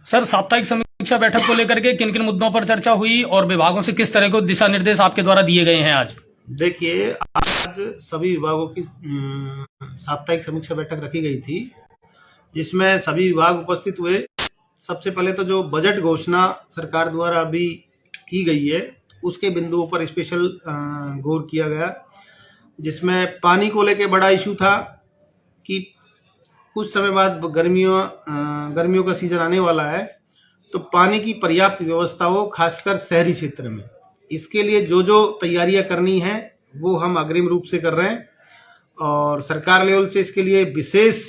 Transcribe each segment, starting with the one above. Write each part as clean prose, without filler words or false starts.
Sir, साप्ताहिक समीक्षा बैठक को लेकर के किन किन मुद्दों पर चर्चा हुई और विभागों से किस तरह को दिशा निर्देश आपके द्वारा दिए गए हैं आज? देखिए, आज सभी विभागों की साप्ताहिक समीक्षा बैठक रखी गई थी, जिसमें सभी विभाग उपस्थित हुए। सबसे पहले तो जो बजट घोषणा सरकार द्वारा अभी की गई है, उसके बिंदुओं पर स्पेशल गौर किया गया, जिसमें पानी को लेकर बड़ा इशू था कि कुछ समय बाद गर्मियों का सीजन आने वाला है, तो पानी की पर्याप्त व्यवस्था हो, खासकर शहरी क्षेत्र में। इसके लिए जो जो तैयारियां करनी है वो हम अग्रिम रूप से कर रहे हैं और सरकार लेवल से इसके लिए विशेष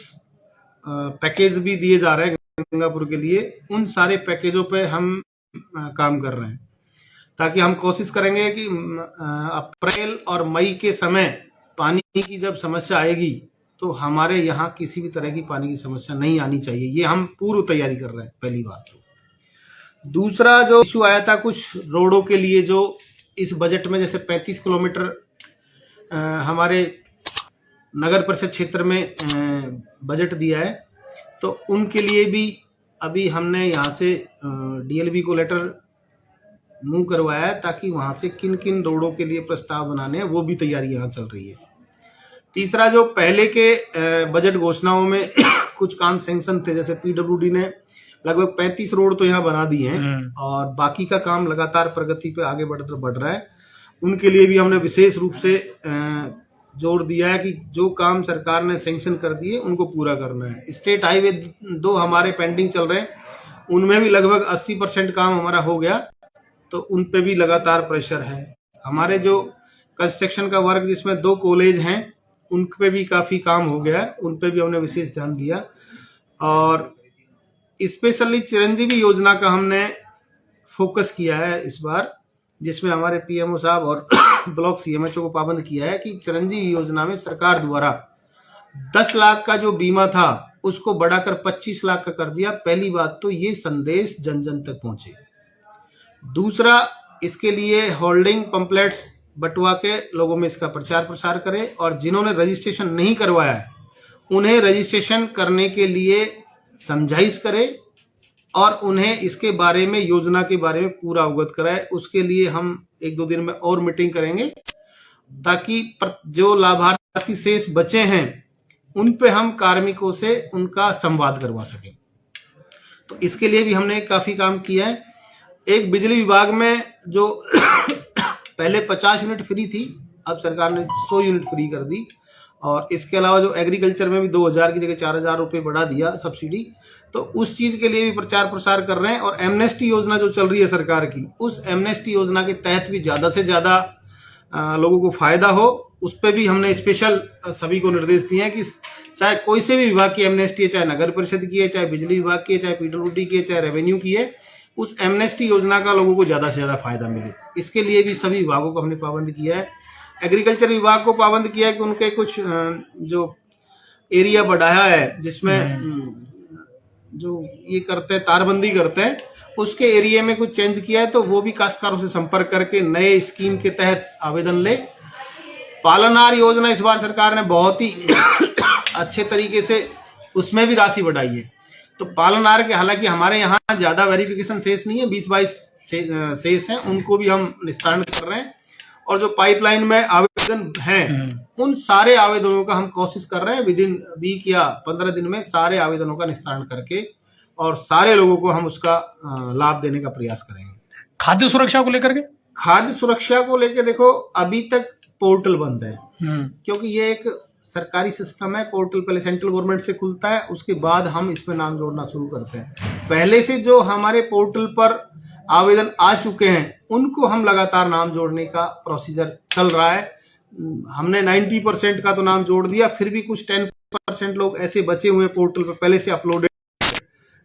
पैकेज भी दिए जा रहे हैं गंगापुर के लिए। उन सारे पैकेजों पे हम काम कर रहे हैं, ताकि हम कोशिश करेंगे कि अप्रैल और मई के समय पानी की जब समस्या आएगी तो हमारे यहाँ किसी भी तरह की पानी की समस्या नहीं आनी चाहिए। ये हम पूर्व तैयारी कर रहे हैं, पहली बात। दूसरा जो इशू आया था कुछ रोडों के लिए, जो इस बजट में जैसे 35 किलोमीटर हमारे नगर परिषद क्षेत्र में बजट दिया है, तो उनके लिए भी अभी हमने यहाँ से डीएलबी को लेटर मूव करवाया है, ताकि वहाँ से किन किन रोडों के लिए प्रस्ताव बनाने हैं वो भी तैयारी यहाँ चल रही है। तीसरा, जो पहले के बजट घोषणाओं में कुछ काम सैंक्शन थे, जैसे पीडब्ल्यूडी ने लगभग 35 रोड तो यहाँ बना दिए हैं और बाकी का काम लगातार प्रगति पे आगे बढ़ रहा है। उनके लिए भी हमने विशेष रूप से जोर दिया है कि जो काम सरकार ने सैंक्शन कर दिए उनको पूरा करना है। स्टेट हाईवे 2 हमारे पेंडिंग चल रहे हैं, उनमें भी लगभग 80% काम हमारा हो गया, तो उन पे भी लगातार प्रेशर है। हमारे जो कंस्ट्रक्शन का वर्क जिसमें 2 कॉलेज हैं, उन पे भी काफी काम हो गया, उन पे भी हमने विशेष ध्यान दिया। और स्पेशली चिरंजीवी योजना का हमने फोकस किया है इस बार, जिसमें हमारे पीएमओ साहब और ब्लॉक सीएमएचओ को पाबंद किया है कि चिरंजीवी योजना में सरकार द्वारा 10 लाख का जो बीमा था उसको बढ़ाकर 25 लाख का कर दिया। पहली बात तो ये संदेश जन जन तक पहुंचे। दूसरा, इसके लिए होल्डिंग पंपलेट्स बंटवा के लोगों में इसका प्रचार प्रसार करें, और जिन्होंने रजिस्ट्रेशन नहीं करवाया है उन्हें रजिस्ट्रेशन करने के लिए समझाइश करे और उन्हें इसके बारे में, योजना के बारे में पूरा अवगत कराए। उसके लिए हम 1-2 दिन में और मीटिंग करेंगे, ताकि जो लाभार्थी शेष बचे हैं उन पे हम कार्मिकों से उनका संवाद करवा सकें। तो इसके लिए भी हमने काफी काम किया है। एक बिजली विभाग में जो पहले 50 यूनिट फ्री थी, अब सरकार ने 100 यूनिट फ्री कर दी, और इसके अलावा जो एग्रीकल्चर में भी 2000 की जगह 4000 रुपये बढ़ा दिया सब्सिडी। तो उस चीज के लिए भी प्रचार प्रसार कर रहे हैं। और एमनेस्टी योजना जो चल रही है सरकार की, उस एमनेस्टी योजना के तहत भी ज्यादा से ज्यादा लोगों को फायदा हो, उस पर भी हमने स्पेशल सभी को निर्देश दिए हैं कि चाहे कोई से भी विभाग की एमनेस्टी है, चाहे नगर परिषद की है, चाहे बिजली विभाग की है, चाहे पीडब्ल्यूडी की है, चाहे रेवेन्यू की है, उस एमनेस्टी योजना का लोगों को ज्यादा से ज्यादा फायदा मिले। इसके लिए भी सभी विभागों को हमने पाबंद किया है। एग्रीकल्चर विभाग को पाबंद किया है कि उनके कुछ जो एरिया बढ़ाया है, जिसमें जो ये करते हैं, तारबंदी करते हैं, उसके एरिया में कुछ चेंज किया है, तो वो भी काश्तकारों से संपर्क करके नए स्कीम के तहत आवेदन ले। पालनहार योजना इस बार सरकार ने बहुत ही अच्छे तरीके से उसमें भी राशि बढ़ाई है। तो पालनहार के, हालांकि हमारे यहाँ ज्यादा वेरिफिकेशन शेष नहीं है, 20-22 शेष हैं, उनको भी हम निस्तारण कर रहे हैं। और जो पाइपलाइन में आवेदन हैं, उन सारे आवेदनों का हम कोशिश कर रहे हैं विदिन वीक या 15 दिन में सारे आवेदनों का निस्तारण करके और सारे लोगों को हम उसका लाभ देने का प्रयास करेंगे। खाद्य सुरक्षा को लेकर के? खाद्य सुरक्षा को लेकर देखो, अभी तक पोर्टल बंद है, क्योंकि ये एक सरकारी सिस्टम है। पोर्टल पहले सेंट्रल गवर्नमेंट से खुलता है, उसके बाद हम इसमें नाम जोड़ना शुरू करते हैं। पहले से जो हमारे पोर्टल पर आवेदन आ चुके हैं, उनको हम लगातार नाम जोड़ने का प्रोसीजर चल रहा है। हमने 90% का तो नाम जोड़ दिया, फिर भी कुछ 10% लोग ऐसे बचे हुए पोर्टल पर पहले से अपलोडेड,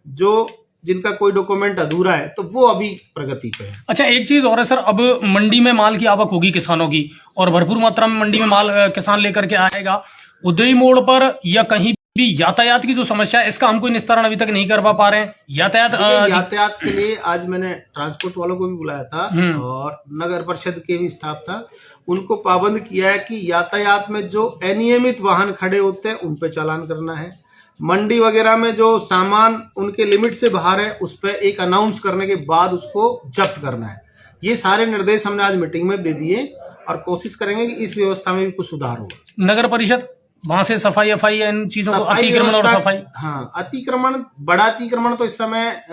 जो जिनका कोई डॉक्यूमेंट अधूरा है, तो वो अभी प्रगति पे है। अच्छा, एक चीज और है सर, अब मंडी में माल की आवक होगी किसानों की, और भरपूर मात्रा में मंडी में माल किसान लेकर के आएगा। उदय मोड़ पर या कहीं भी यातायात की जो समस्या है, इसका हम कोई निस्तारण अभी तक नहीं करवा पा रहे हैं। यातायात के लिए आज मैंने ट्रांसपोर्ट वालों को भी बुलाया था और नगर परिषद के भी स्टाफ था, उनको पाबंद किया है कि यातायात में जो अनियमित वाहन खड़े होते हैं उन पे चालान करना है। मंडी वगैरह में जो सामान उनके लिमिट से बाहर है उस पर एक अनाउंस करने के बाद उसको जब्त करना है। ये सारे निर्देश हमने आज मीटिंग में दे दिए और कोशिश करेंगे कि इस व्यवस्था में भी कुछ सुधार हो। नगर परिषद वहां से सफाई अफाई इन चीजों को, सफाई अतिक्रमण और व्यवस्था- सफाई। हाँ, अतिक्रमण, बड़ा अतिक्रमण तो इस समय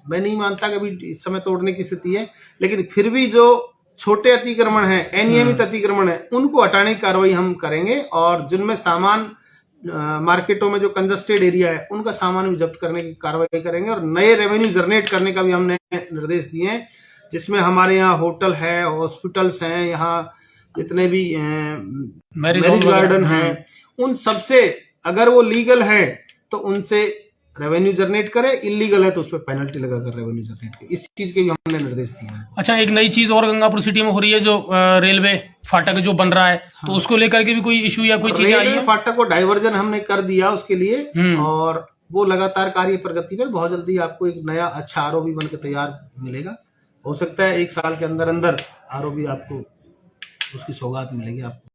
मैं नहीं मानता कि अभी इस समय तोड़ने की स्थिति है, लेकिन फिर भी जो छोटे अतिक्रमण है, अनियमित अतिक्रमण है, उनको हटाने की कार्रवाई हम करेंगे और जिनमें सामान मार्केटों में जो कंजस्टेड एरिया है उनका सामान भी जब्त करने की कार्रवाई करेंगे और नए रेवेन्यू जनरेट करने का भी हमने निर्देश दिए हैं, जिसमें हमारे यहाँ होटल है, हॉस्पिटल्स हैं, यहाँ जितने भी मैरिज गार्डन है, उन सबसे अगर वो लीगल है तो उनसे रेवेन्यू जनरेट करे, इलीगल है तो उस पर पेनल्टी लगाकर रेवेन्यू जनरेट करे। इस चीज के भी हमने निर्देश दिए हैं। अच्छा, एक नई चीज और गंगापुर सिटी में हो रही है, जो रेलवे फाटक जो बन रहा है, तो उसको लेकर के भी कोई इशू या कोई चीज आई रेलवे है? फाटक को डाइवर्जन हमने कर दिया उसके लिए हम्म। और वो लगातार कार्य प्रगति पर, बहुत जल्दी आपको एक नया अच्छा आरओबी बन के तैयार मिलेगा। हो सकता है 1 साल के अंदर अंदर आरओबी आपको उसकी सौगात मिलेगी आपको।